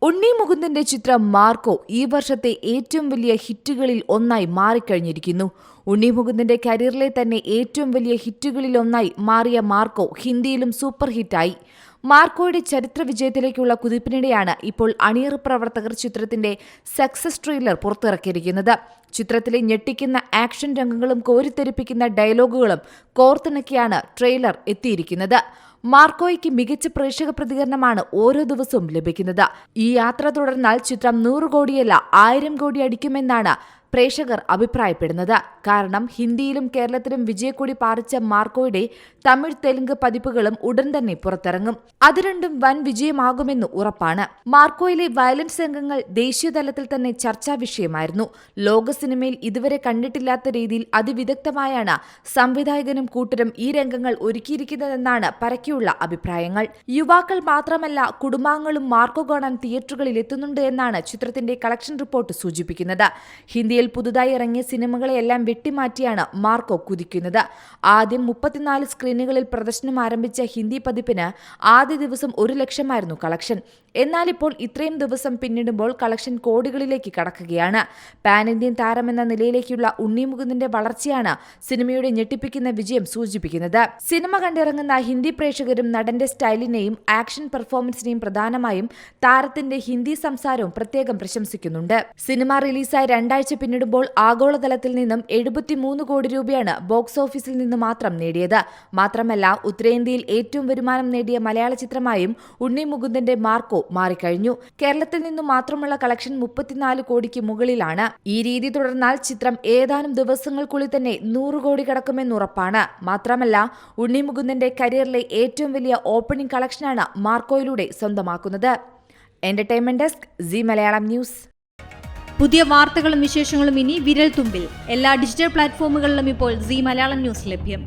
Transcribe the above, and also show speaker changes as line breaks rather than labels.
ഉണ്ണി മുകുന്ദന്റെ ചിത്രം മാർക്കോ ഈ വർഷത്തെ ഏറ്റവും വലിയ ഹിറ്റുകളിൽ ഒന്നായി മാറിക്കഴിഞ്ഞിരിക്കുന്നു. ഉണ്ണി മുകുന്ദന്റെ കരിയറിലെ തന്നെ ഏറ്റവും വലിയ ഹിറ്റുകളിൽ ഒന്നായി മാറിയ മാർക്കോ ഹിന്ദിയിലും സൂപ്പർ ഹിറ്റായി. മാർക്കോയുടെ ചരിത്ര വിജയത്തിലേക്കുള്ള കുതിപ്പിനിടെയാണ് ഇപ്പോൾ അണിയറ പ്രവർത്തകർ ചിത്രത്തിന്റെ സക്സസ് ട്രെയിലർ പുറത്തിറക്കിയിരിക്കുന്നത്. ചിത്രത്തിലെ ഞെട്ടിക്കുന്ന ആക്ഷൻ രംഗങ്ങളും കോരിത്തെരിപ്പിക്കുന്ന ഡയലോഗുകളും കോർത്തിണക്കിയാണ് ട്രെയിലർ എത്തിയിരിക്കുന്നത്. മാർക്കോയ്ക്ക് മികച്ച പ്രേക്ഷക പ്രതികരണമാണ് ഓരോ ദിവസവും ലഭിക്കുന്നത്. ഈ യാത്ര തുടർന്നാൽ ചിത്രം 100 കോടിയല്ല 1000 കോടി അടിക്കുമെന്നാണ് പ്രേക്ഷകർ അഭിപ്രായപ്പെടുന്നത്. കാരണം ഹിന്ദിയിലും കേരളത്തിലും വിജയക്കൊടി പാറിച്ച മാർക്കോയുടെ തമിഴ് തെലുങ്ക് പതിപ്പുകളും ഉടൻ തന്നെ പുറത്തിറങ്ങും. അത് രണ്ടും വൻ വിജയമാകുമെന്ന് ഉറപ്പാണ്. മാർക്കോയിലെ വയലൻസ് രംഗങ്ങൾ ദേശീയതലത്തിൽ തന്നെ ചർച്ചാ വിഷയമായിരുന്നു. ലോക സിനിമയിൽ ഇതുവരെ കണ്ടിട്ടില്ലാത്ത രീതിയിൽ അതിവിദഗ്ധമായാണ് സംവിധായകനും കൂട്ടരും ഈ രംഗങ്ങൾ ഒരുക്കിയിരിക്കുന്നതെന്നാണ് പരക്കെയുള്ള അഭിപ്രായങ്ങൾ. യുവാക്കൾ മാത്രമല്ല കുടുംബാംഗങ്ങളും മാർക്കോ കാണാൻ തിയേറ്ററുകളിൽ എത്തുന്നുണ്ട് എന്നാണ് ചിത്രത്തിന്റെ കളക്ഷൻ റിപ്പോർട്ട് സൂചിപ്പിക്കുന്നത്. ഹിന്ദിയിൽ പുതുതായി ഇറങ്ങിയ സിനിമകളെയെല്ലാം വെട്ടിമാറ്റിയാണ് മാർക്കോ കുതിക്കുന്നത്. ആദ്യം 34 സ്ക്രീനുകളിൽ പ്രദർശനം ആരംഭിച്ച ഹിന്ദി പതിപ്പിന് ആദ്യ ദിവസം 1 ലക്ഷമായിരുന്നു കളക്ഷൻ. എന്നാൽ ഇപ്പോൾ ഇത്രയും ദിവസം പിന്നിടുമ്പോൾ കളക്ഷൻ കോടികളിലേക്ക് കടക്കുകയാണ്. പാൻ ഇന്ത്യൻ താരമെന്ന നിലയിലേക്കുള്ള ഉണ്ണി മുകുന്ദന്റെ വളർച്ചയാണ് സിനിമയുടെ ഞെട്ടിപ്പിക്കുന്ന വിജയം സൂചിപ്പിക്കുന്നത്. സിനിമ കണ്ടിറങ്ങുന്ന ഹിന്ദി പ്രേക്ഷകരും നടന്റെ സ്റ്റൈലിനെയും ആക്ഷൻ പെർഫോമൻസിനെയും പ്രധാനമായും താരത്തിന്റെ ഹിന്ദി സംസാരവും പ്രത്യേകം പ്രശംസിക്കുന്നുണ്ട്. സിനിമ റിലീസായി 2 ആഴ്ച പിന്നിടുമ്പോൾ ആഗോളതലത്തിൽ നിന്നും 73 കോടി രൂപയാണ് ബോക്സ് ഓഫീസിൽ നിന്ന് മാത്രം നേടിയത്. മാത്രമല്ല ഉത്തരേന്ത്യയിൽ ഏറ്റവും വരുമാനം നേടിയ മലയാള ചിത്രമായും ഉണ്ണി മുകുന്ദന്റെ മാർക്കോ മാറിക്കഴിഞ്ഞു. കേരളത്തിൽ നിന്നും മാത്രമുള്ള കളക്ഷൻ 34 കോടിക്ക് മുകളിലാണ്. ഈ രീതി തുടർന്നാൽ ചിത്രം ഏതാനും ദിവസങ്ങൾക്കുള്ളിൽ തന്നെ 100 കോടി കടക്കുമെന്നുറപ്പാണ്. മാത്രമല്ല ഉണ്ണി മുകുന്ദന്റെ കരിയറിലെ ഏറ്റവും വലിയ ഓപ്പണിംഗ് കളക്ഷനാണ് മാർക്കോയിലൂടെ സ്വന്തമാക്കുന്നത്. Entertainment desk, Zee Malayalam news.
പുതിയ വാർത്തകളും വിശേഷങ്ങളും ഇനി വിരൽ തുമ്പിൽ. എല്ലാ ഡിജിറ്റൽ പ്ലാറ്റ്ഫോമുകളിലും ഇപ്പോൾ സി മലയാളം ന്യൂസ് ലഭ്യം.